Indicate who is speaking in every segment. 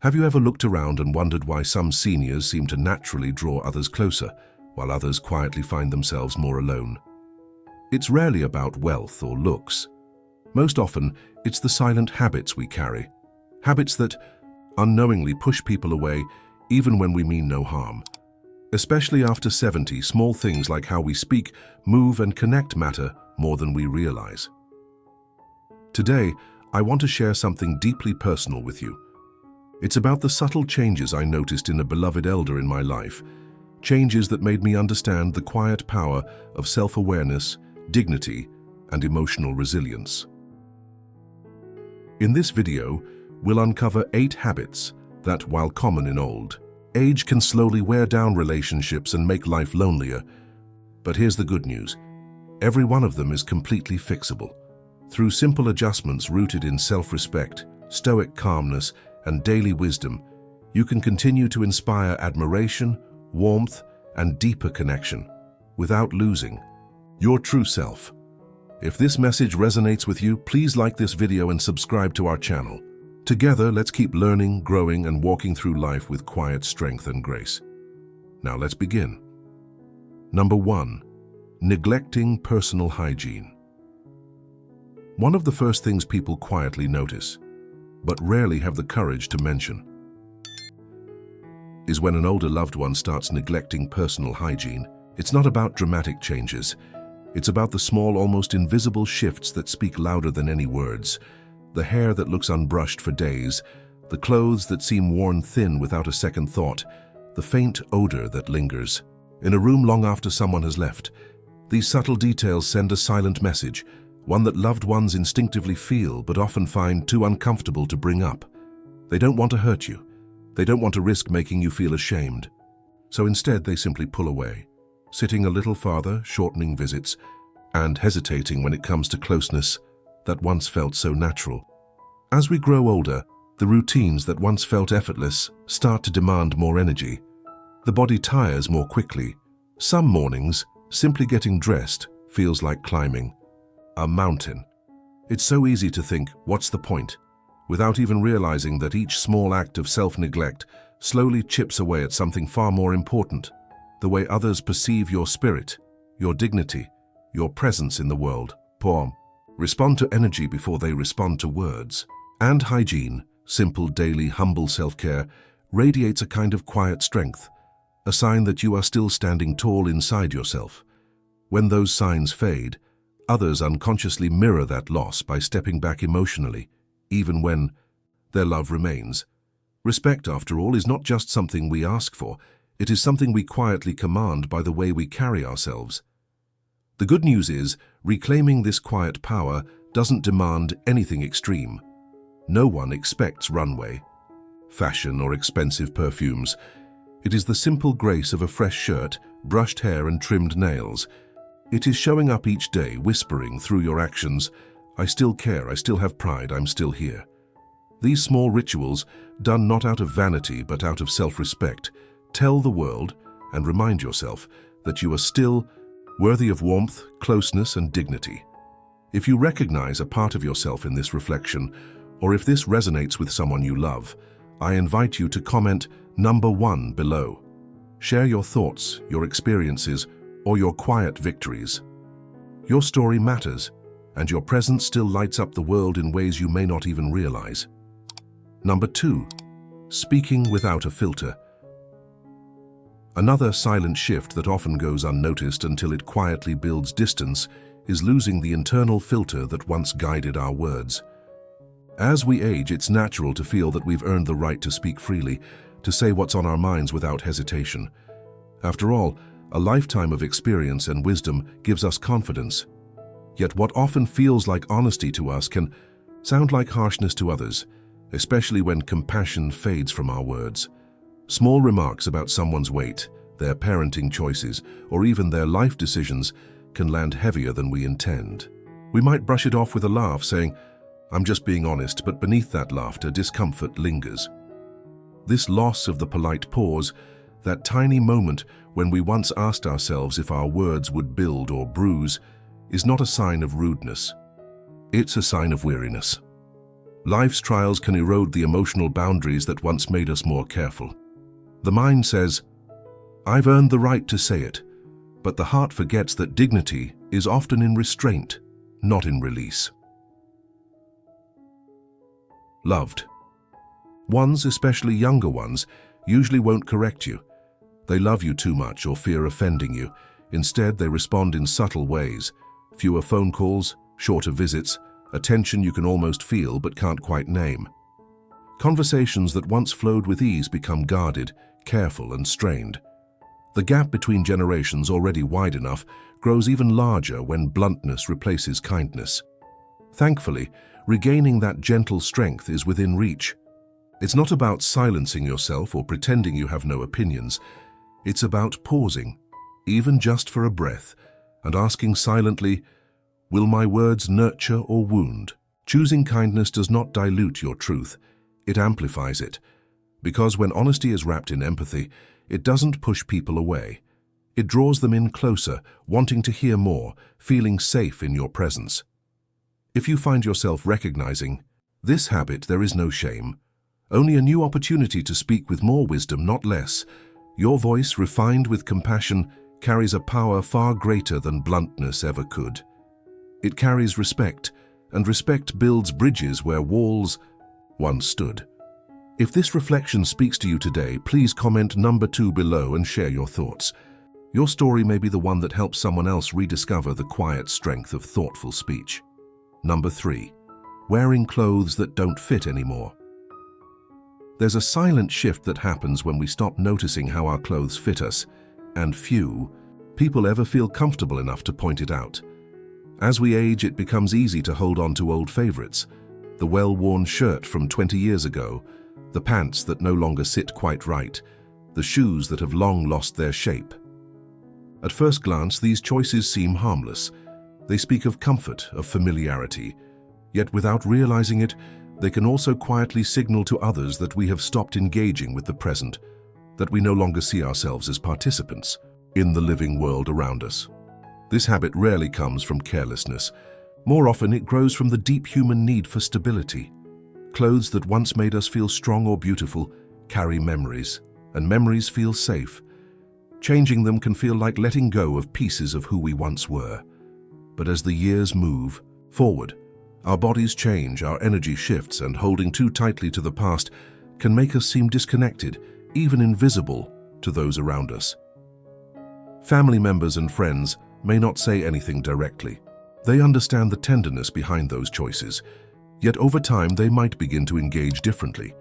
Speaker 1: Have you ever looked around and wondered why some seniors seem to naturally draw others closer, while others quietly find themselves more alone? It's rarely about wealth or looks. Most often, it's the silent habits we carry. Habits that unknowingly push people away even when we mean no harm. Especially after 70, small things like how we speak, move, and connect matter more than we realize. Today, I want to share something deeply personal with you. It's about the subtle changes I noticed in a beloved elder in my life, changes that made me understand the quiet power of self-awareness, dignity, and emotional resilience. In this video, we'll uncover 8 habits that, while common in old age, can slowly wear down relationships and make life lonelier. But here's the good news. Every one of them is completely fixable. Through simple adjustments rooted in self-respect, stoic calmness, and daily wisdom, you can continue to inspire admiration, warmth, and deeper connection without losing your true self. If this message resonates with you, please like this video and subscribe to our channel. Together, let's keep learning, growing, and walking through life with quiet strength and grace. Now let's begin. Number 1. Neglecting personal hygiene. One of the first things people quietly notice, but rarely have the courage to mention, is when an older loved one starts neglecting personal hygiene. It's not about dramatic changes. It's about the small, almost invisible shifts that speak louder than any words. The hair that looks unbrushed for days, the clothes that seem worn thin without a second thought, the faint odor that lingers in a room long after someone has left. These subtle details send a silent message, one that loved ones instinctively feel but often find too uncomfortable to bring up. They don't want to hurt you. They don't want to risk making you feel ashamed. So instead, they simply pull away, sitting a little farther, shortening visits, and hesitating when it comes to closeness that once felt so natural. As we grow older, the routines that once felt effortless start to demand more energy. The body tires more quickly. Some mornings, simply getting dressed feels like climbing a mountain. It's so easy to think, what's the point? Without even realizing that each small act of self-neglect slowly chips away at something far more important, the way others perceive your spirit, your dignity, your presence in the world. Poem. Respond to energy before they respond to words. And hygiene, simple, daily, humble self-care, radiates a kind of quiet strength, a sign that you are still standing tall inside yourself. When those signs fade, others unconsciously mirror that loss by stepping back emotionally, even when their love remains. Respect, after all, is not just something we ask for, it is something we quietly command by the way we carry ourselves. The good news is, reclaiming this quiet power doesn't demand anything extreme. No one expects runway, fashion, or expensive perfumes. It is the simple grace of a fresh shirt, brushed hair, and trimmed nails. It is showing up each day, whispering through your actions, I still care, I still have pride, I'm still here. These small rituals, done not out of vanity but out of self-respect, tell the world and remind yourself that you are still worthy of warmth, closeness, and dignity. If you recognize a part of yourself in this reflection, or if this resonates with someone you love, I invite you to comment number 1 below. Share your thoughts, your experiences, or your quiet victories. Your story matters, and your presence still lights up the world in ways you may not even realize. Number 2. Speaking without a filter. Another silent shift that often goes unnoticed until it quietly builds distance is losing the internal filter that once guided our words. As we age, it's natural to feel that we've earned the right to speak freely, to say what's on our minds without hesitation. After all, a lifetime of experience and wisdom gives us confidence. Yet what often feels like honesty to us can sound like harshness to others, especially when compassion fades from our words. Small remarks about someone's weight, their parenting choices, or even their life decisions can land heavier than we intend. We might brush it off with a laugh, saying, I'm just being honest, but beneath that laughter, discomfort lingers. This loss of the polite pause, that tiny moment when we once asked ourselves if our words would build or bruise, is not a sign of rudeness. It's a sign of weariness. Life's trials can erode the emotional boundaries that once made us more careful. The mind says, "I've earned the right to say it," but the heart forgets that dignity is often in restraint, not in release. Loved ones, especially younger ones, usually won't correct you. They love you too much or fear offending you. Instead, they respond in subtle ways. Fewer phone calls, shorter visits, attention you can almost feel but can't quite name. Conversations that once flowed with ease become guarded, careful, and strained. The gap between generations, already wide enough, grows even larger when bluntness replaces kindness. Thankfully, regaining that gentle strength is within reach. It's not about silencing yourself or pretending you have no opinions. It's about pausing, even just for a breath, and asking silently, "Will my words nurture or wound?" Choosing kindness does not dilute your truth, it amplifies it. Because when honesty is wrapped in empathy, it doesn't push people away. It draws them in closer, wanting to hear more, feeling safe in your presence. If you find yourself recognizing this habit, there is no shame, only a new opportunity to speak with more wisdom, not less. Your voice, refined with compassion, carries a power far greater than bluntness ever could. It carries respect, and respect builds bridges where walls once stood. If this reflection speaks to you today, please comment number 2 below and share your thoughts. Your story may be the one that helps someone else rediscover the quiet strength of thoughtful speech. Number 3. Wearing clothes that don't fit anymore. There's a silent shift that happens when we stop noticing how our clothes fit us, and few people ever feel comfortable enough to point it out. As we age, it becomes easy to hold on to old favorites. The well-worn shirt from 20 years ago, the pants that no longer sit quite right, the shoes that have long lost their shape. At first glance, these choices seem harmless. They speak of comfort, of familiarity. Yet without realizing it, they can also quietly signal to others that we have stopped engaging with the present, that we no longer see ourselves as participants in the living world around us. This habit rarely comes from carelessness. More often, it grows from the deep human need for stability. Clothes that once made us feel strong or beautiful carry memories, and memories feel safe. Changing them can feel like letting go of pieces of who we once were. But as the years move forward, our bodies change, our energy shifts, and holding too tightly to the past can make us seem disconnected, even invisible, to those around us. Family members and friends may not say anything directly. They understand the tenderness behind those choices, yet over time they might begin to engage differently.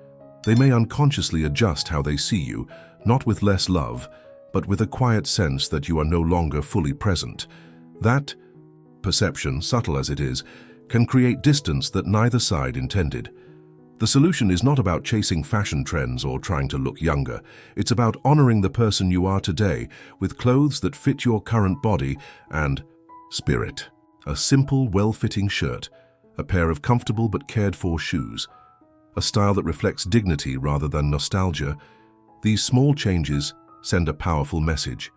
Speaker 1: They may unconsciously adjust how they see you, not with less love, but with a quiet sense that you are no longer fully present. That perception, subtle as it is, can create distance that neither side intended. The solution is not about chasing fashion trends or trying to look younger. It's about honoring the person you are today with clothes that fit your current body and spirit. A simple, well-fitting shirt, a pair of comfortable but cared-for shoes, a style that reflects dignity rather than nostalgia. These small changes send a powerful message.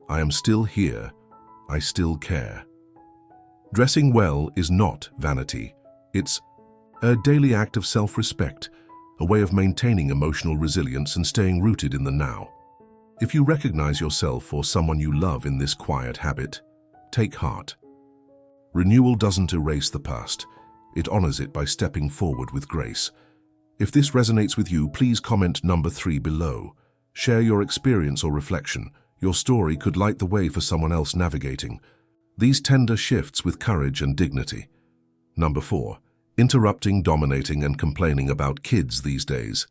Speaker 1: I am still here. I still care. Dressing well is not vanity. It's a daily act of self-respect, a way of maintaining emotional resilience and staying rooted in the now. If you recognize yourself or someone you love in this quiet habit, take heart. Renewal doesn't erase the past. It honors it by stepping forward with grace. If this resonates with you, please comment number 3 below. Share your experience or reflection. Your story could light the way for someone else navigating these tender shifts with courage and dignity. Number 4. Interrupting, dominating, and complaining about kids these days.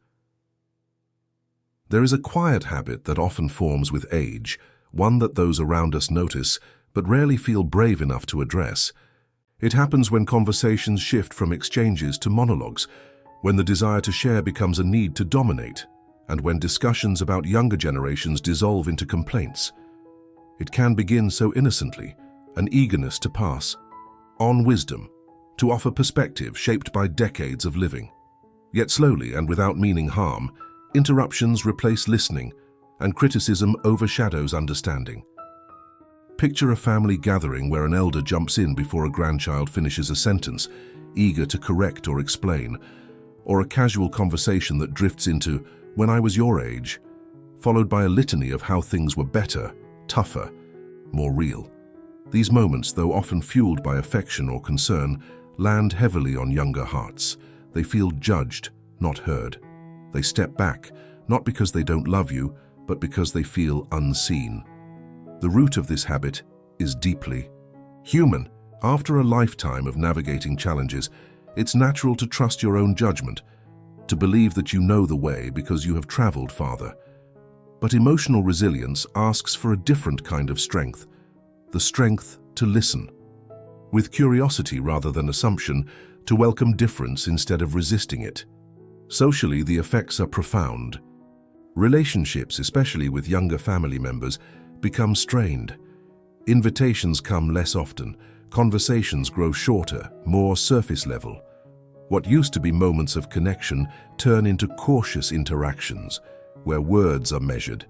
Speaker 1: There is a quiet habit that often forms with age, one that those around us notice but rarely feel brave enough to address. It happens when conversations shift from exchanges to monologues, when the desire to share becomes a need to dominate, and when discussions about younger generations dissolve into complaints. It can begin so innocently, an eagerness to pass on wisdom, to offer perspective shaped by decades of living. Yet slowly and without meaning harm, interruptions replace listening, and criticism overshadows understanding. Picture a family gathering where an elder jumps in before a grandchild finishes a sentence, eager to correct or explain. or a casual conversation that drifts into "when I was your age," followed by a litany of how things were better, tougher, more real. These moments, though often fueled by affection or concern, land heavily on younger hearts. They feel judged, not heard. They step back, not because they don't love you, but because they feel unseen. The root of this habit is deeply human. After a lifetime of navigating challenges, it's natural to trust your own judgment, to believe that you know the way because you have traveled farther. But emotional resilience asks for a different kind of strength, the strength to listen, with curiosity rather than assumption, to welcome difference instead of resisting it. Socially, the effects are profound. Relationships, especially with younger family members, become strained. Invitations come less often. Conversations grow shorter, more surface level. What used to be moments of connection turn into cautious interactions, where words are measured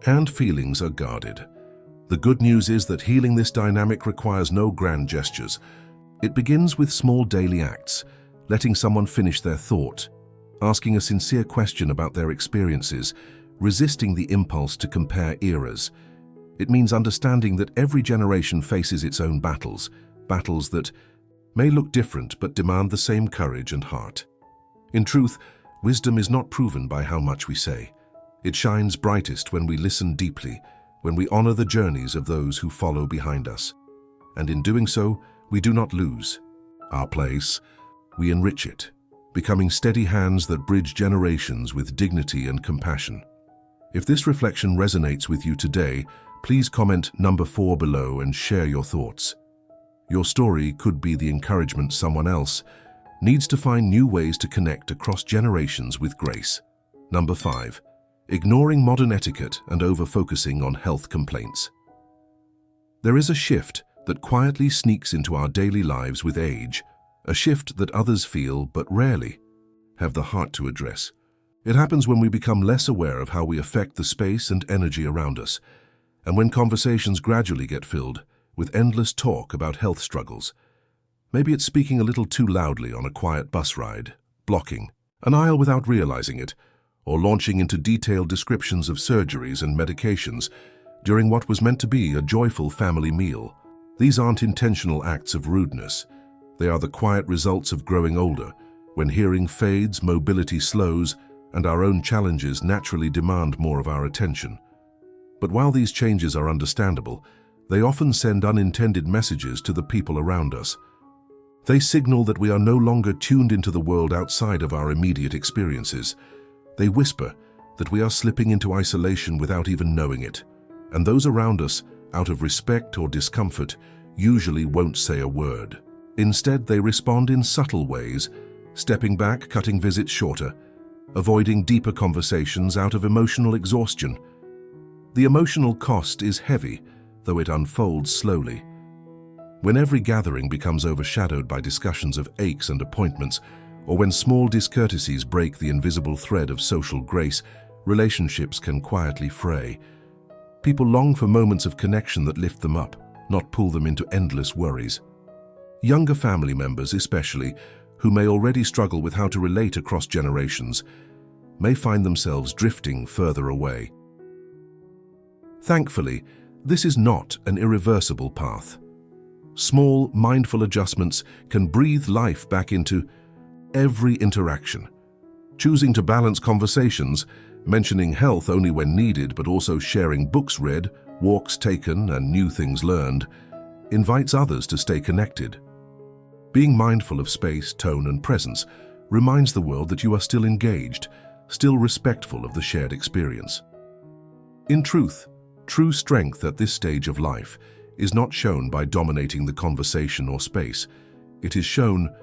Speaker 1: and feelings are guarded. The good news is that healing this dynamic requires no grand gestures. It begins with small daily acts, letting someone finish their thought, asking a sincere question about their experiences, resisting the impulse to compare eras. It means understanding that every generation faces its own battles, battles that may look different but demand the same courage and heart. In truth, wisdom is not proven by how much we say. It shines brightest when we listen deeply, when we honor the journeys of those who follow behind us. And in doing so, we do not lose our place, we enrich it, becoming steady hands that bridge generations with dignity and compassion. If this reflection resonates with you today, please comment number 4 below and share your thoughts. Your story could be the encouragement someone else needs to find new ways to connect across generations with grace. Number 5. Ignoring modern etiquette and over-focusing on health complaints. There is a shift that quietly sneaks into our daily lives with age, a shift that others feel but rarely have the heart to address. It happens when we become less aware of how we affect the space and energy around us, and when conversations gradually get filled with endless talk about health struggles. Maybe it's speaking a little too loudly on a quiet bus ride, blocking an aisle without realizing it, or launching into detailed descriptions of surgeries and medications during what was meant to be a joyful family meal. These aren't intentional acts of rudeness. They are the quiet results of growing older, when hearing fades, mobility slows, and our own challenges naturally demand more of our attention. But while these changes are understandable, they often send unintended messages to the people around us. They signal that we are no longer tuned into the world outside of our immediate experiences. They whisper that we are slipping into isolation without even knowing it. And those around us, out of respect or discomfort, usually won't say a word. Instead, they respond in subtle ways, stepping back, cutting visits shorter, avoiding deeper conversations out of emotional exhaustion. The emotional cost is heavy, though it unfolds slowly. When every gathering becomes overshadowed by discussions of aches and appointments, or when small discourtesies break the invisible thread of social grace, relationships can quietly fray. People long for moments of connection that lift them up, not pull them into endless worries. Younger family members, especially, who may already struggle with how to relate across generations, may find themselves drifting further away. Thankfully, this is not an irreversible path. Small, mindful adjustments can breathe life back into every interaction. Choosing to balance conversations, mentioning health only when needed but also sharing books read, walks taken, and new things learned, invites others to stay connected. Being mindful of space, tone, and presence reminds the world that you are still engaged, still respectful of the shared experience. In truth, true strength at this stage of life is not shown by dominating the conversation or space. It is shown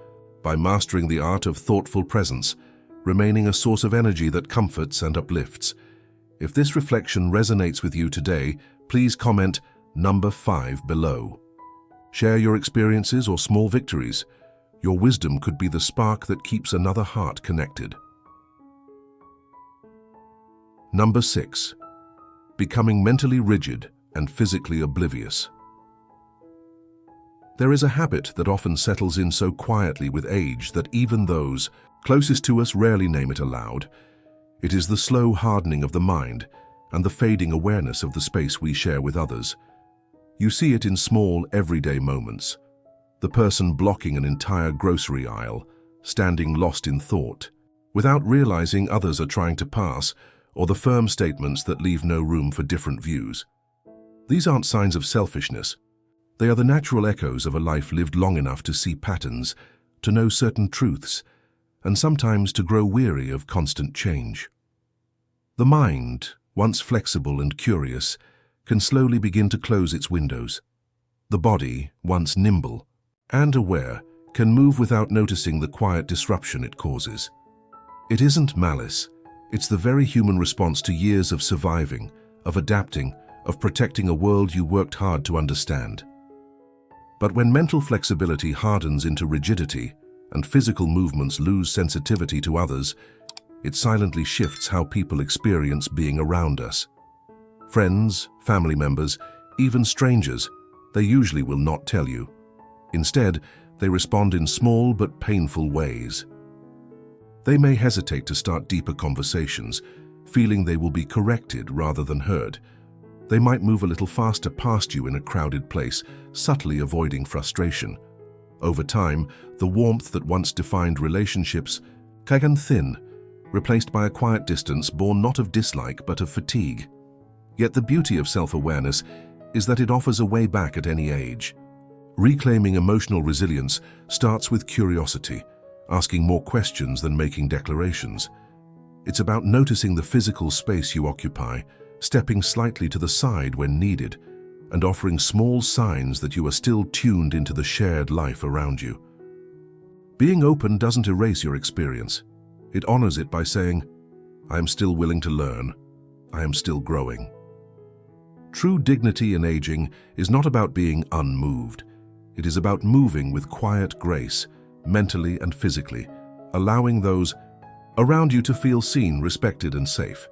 Speaker 1: by mastering the art of thoughtful presence, remaining a source of energy that comforts and uplifts. If this reflection resonates with you today, please comment number 5 below. Share your experiences or small victories. Your wisdom could be the spark that keeps another heart connected. Number 6. Becoming mentally rigid and physically oblivious. There is a habit that often settles in so quietly with age that even those Closest to us rarely name it aloud. It is the slow hardening of the mind and the fading awareness of the space we share with others. You see it in small, everyday moments. The person blocking an entire grocery aisle, standing lost in thought, without realizing others are trying to pass, or the firm statements that leave no room for different views. These aren't signs of selfishness. They are the natural echoes of a life lived long enough to see patterns, to know certain truths, and sometimes to grow weary of constant change. The mind, once flexible and curious, can slowly begin to close its windows. The body, once nimble and aware, can move without noticing the quiet disruption it causes. It isn't malice. It's the very human response to years of surviving, of adapting, of protecting a world you worked hard to understand. But when mental flexibility hardens into rigidity and physical movements lose sensitivity to others, it silently shifts how people experience being around us. Friends, family members, even strangers, they usually will not tell you. Instead, they respond in small but painful ways. They may hesitate to start deeper conversations, feeling they will be corrected rather than heard. They might move a little faster past you in a crowded place, subtly avoiding frustration. Over time, the warmth that once defined relationships can thin, replaced by a quiet distance born not of dislike but of fatigue. Yet the beauty of self-awareness is that it offers a way back at any age. Reclaiming emotional resilience starts with curiosity, asking more questions than making declarations. It's about noticing the physical space you occupy, stepping slightly to the side when needed, and offering small signs that you are still tuned into the shared life around you. Being open doesn't erase your experience. It honors it by saying, "I am still willing to learn. I am still growing." True dignity in aging is not about being unmoved. It is about moving with quiet grace, mentally and physically, allowing those around you to feel seen, respected, and safe.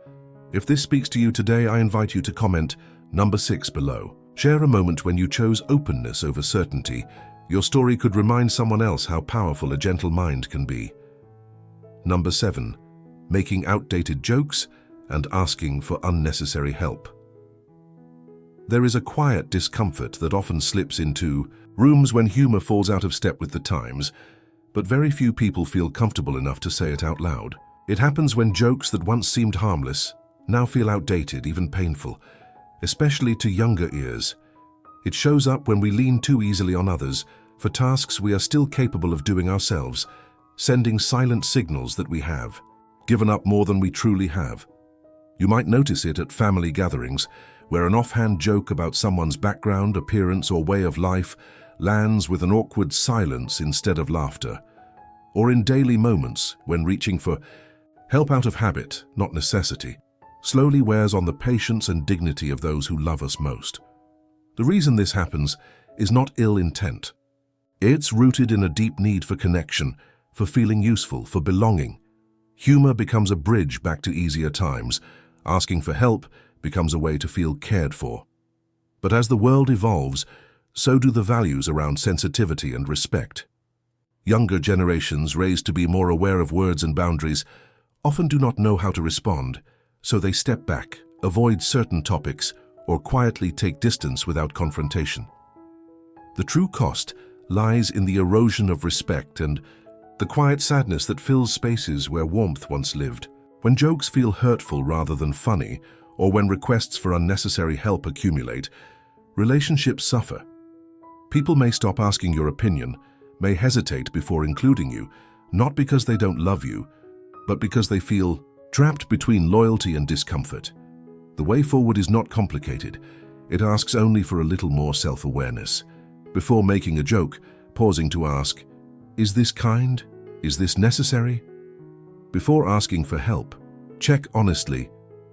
Speaker 1: If this speaks to you today, I invite you to comment number 6 below. Share a moment when you chose openness over certainty. Your story could remind someone else how powerful a gentle mind can be. Number 7. Making outdated jokes and asking for unnecessary help. There is a quiet discomfort that often slips into rooms when humor falls out of step with the times, but very few people feel comfortable enough to say it out loud. It happens when jokes that once seemed harmless now feel outdated, even painful, especially to younger ears. It shows up when we lean too easily on others for tasks we are still capable of doing ourselves, sending silent signals that we have given up more than we truly have. You might notice it at family gatherings, where an offhand joke about someone's background, appearance, or way of life lands with an awkward silence instead of laughter. Or in daily moments, when reaching for help out of habit, not necessity, slowly wears on the patience and dignity of those who love us most. The reason this happens is not ill intent. It's rooted in a deep need for connection, for feeling useful, for belonging. Humor becomes a bridge back to easier times. Asking for help becomes a way to feel cared for. But as the world evolves, so do the values around sensitivity and respect. Younger generations, raised to be more aware of words and boundaries, often do not know how to respond, so they step back, avoid certain topics, or quietly take distance without confrontation. The true cost lies in the erosion of respect and the quiet sadness that fills spaces where warmth once lived. When jokes feel hurtful rather than funny, or when requests for unnecessary help accumulate, relationships suffer. People may stop asking your opinion, may hesitate before including you, not because they don't love you, but because they feel trapped between loyalty and discomfort. The way forward is not complicated. It asks only for a little more self-awareness. Before making a joke, pausing to ask, "Is this kind? Is this necessary?" Before asking for help, check honestly,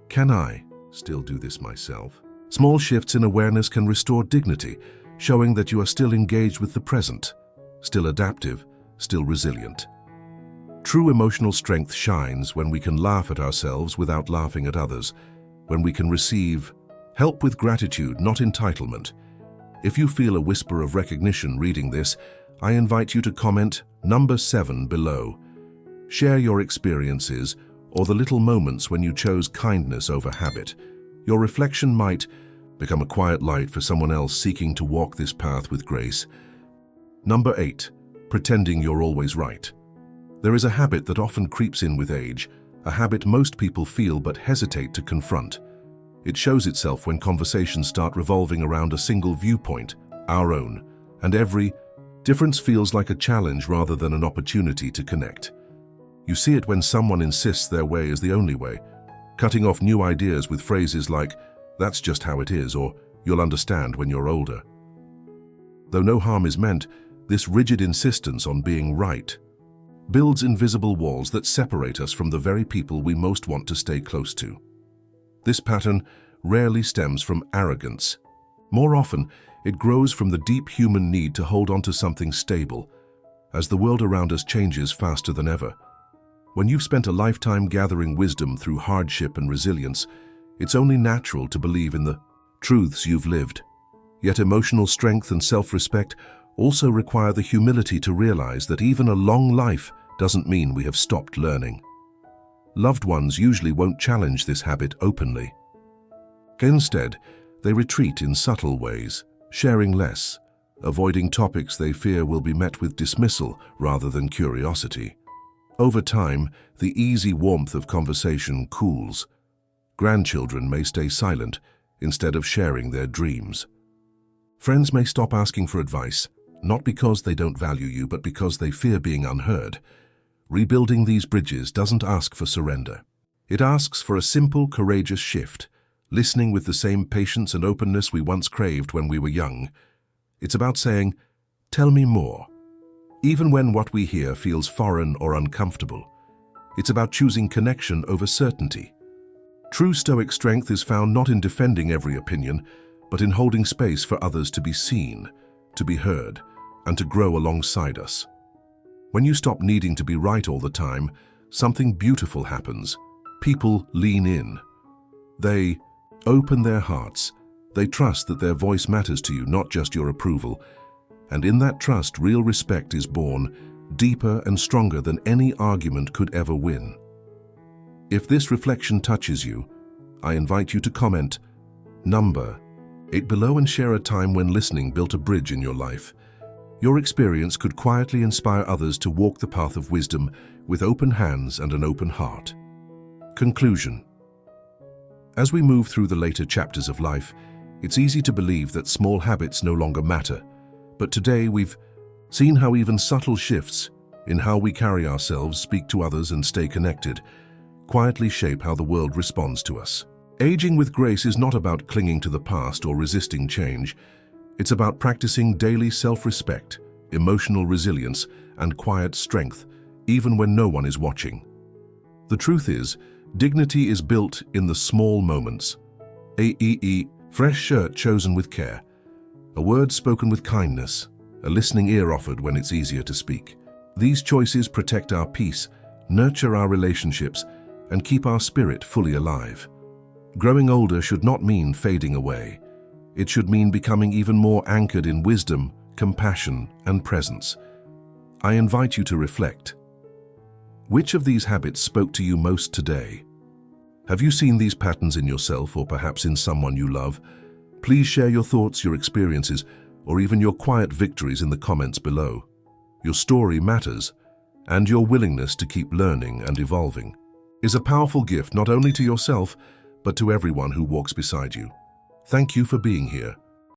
Speaker 1: "Can I still do this myself?" Small shifts in awareness can restore dignity, showing that you are still engaged with the present, still adaptive, still resilient. True emotional strength shines when we can laugh at ourselves without laughing at others, when we can receive help with gratitude, not entitlement. If you feel a whisper of recognition reading this, I invite you to comment number 7 below. Share your experiences or the little moments when you chose kindness over habit. Your reflection might become a quiet light for someone else seeking to walk this path with grace. Number 8. Pretending you're always right. There is a habit that often creeps in with age, a habit most people feel but hesitate to confront. It shows itself when conversations start revolving around a single viewpoint, our own, and every difference feels like a challenge rather than an opportunity to connect. You see it when someone insists their way is the only way, cutting off new ideas with phrases like, "That's just how it is," or "You'll understand when you're older." Though no harm is meant, this rigid insistence on being right builds invisible walls that separate us from the very people we most want to stay close to. This pattern rarely stems from arrogance. More often, it grows from the deep human need to hold on to something stable, as the world around us changes faster than ever. When you've spent a lifetime gathering wisdom through hardship and resilience, it's only natural to believe in the truths you've lived. Yet emotional strength and self-respect also require the humility to realize that even a long life doesn't mean we have stopped learning. Loved ones usually won't challenge this habit openly. Instead, they retreat in subtle ways, sharing less, avoiding topics they fear will be met with dismissal rather than curiosity. Over time, the easy warmth of conversation cools. Grandchildren may stay silent instead of sharing their dreams. Friends may stop asking for advice, not because they don't value you, but because they fear being unheard. Rebuilding these bridges doesn't ask for surrender. It asks for a simple, courageous shift, listening with the same patience and openness we once craved when we were young. It's about saying, "Tell me more," even when what we hear feels foreign or uncomfortable. It's about choosing connection over certainty. True Stoic strength is found not in defending every opinion, but in holding space for others to be seen, to be heard, and to grow alongside us. When you stop needing to be right all the time, something beautiful happens. People lean in. They open their hearts. They trust that their voice matters to you, not just your approval. And in that trust, real respect is born, deeper and stronger than any argument could ever win. If this reflection touches you, I invite you to comment number 8 below and share a time when listening built a bridge in your life. Your experience could quietly inspire others to walk the path of wisdom with open hands and an open heart. Conclusion. As we move through the later chapters of life, it's easy to believe that small habits no longer matter. But today we've seen how even subtle shifts in how we carry ourselves, speak to others, and stay connected quietly shape how the world responds to us. Aging with grace is not about clinging to the past or resisting change. It's about practicing daily self-respect, emotional resilience, and quiet strength, even when no one is watching. The truth is, dignity is built in the small moments. Fresh shirt chosen with care, a word spoken with kindness, a listening ear offered when it's easier to speak. These choices protect our peace, nurture our relationships, and keep our spirit fully alive. Growing older should not mean fading away. It should mean becoming even more anchored in wisdom, compassion, and presence. I invite you to reflect. Which of these habits spoke to you most today? Have you seen these patterns in yourself or perhaps in someone you love? Please share your thoughts, your experiences, or even your quiet victories in the comments below. Your story matters, and your willingness to keep learning and evolving is a powerful gift not only to yourself, but to everyone who walks beside you. Thank you for being here.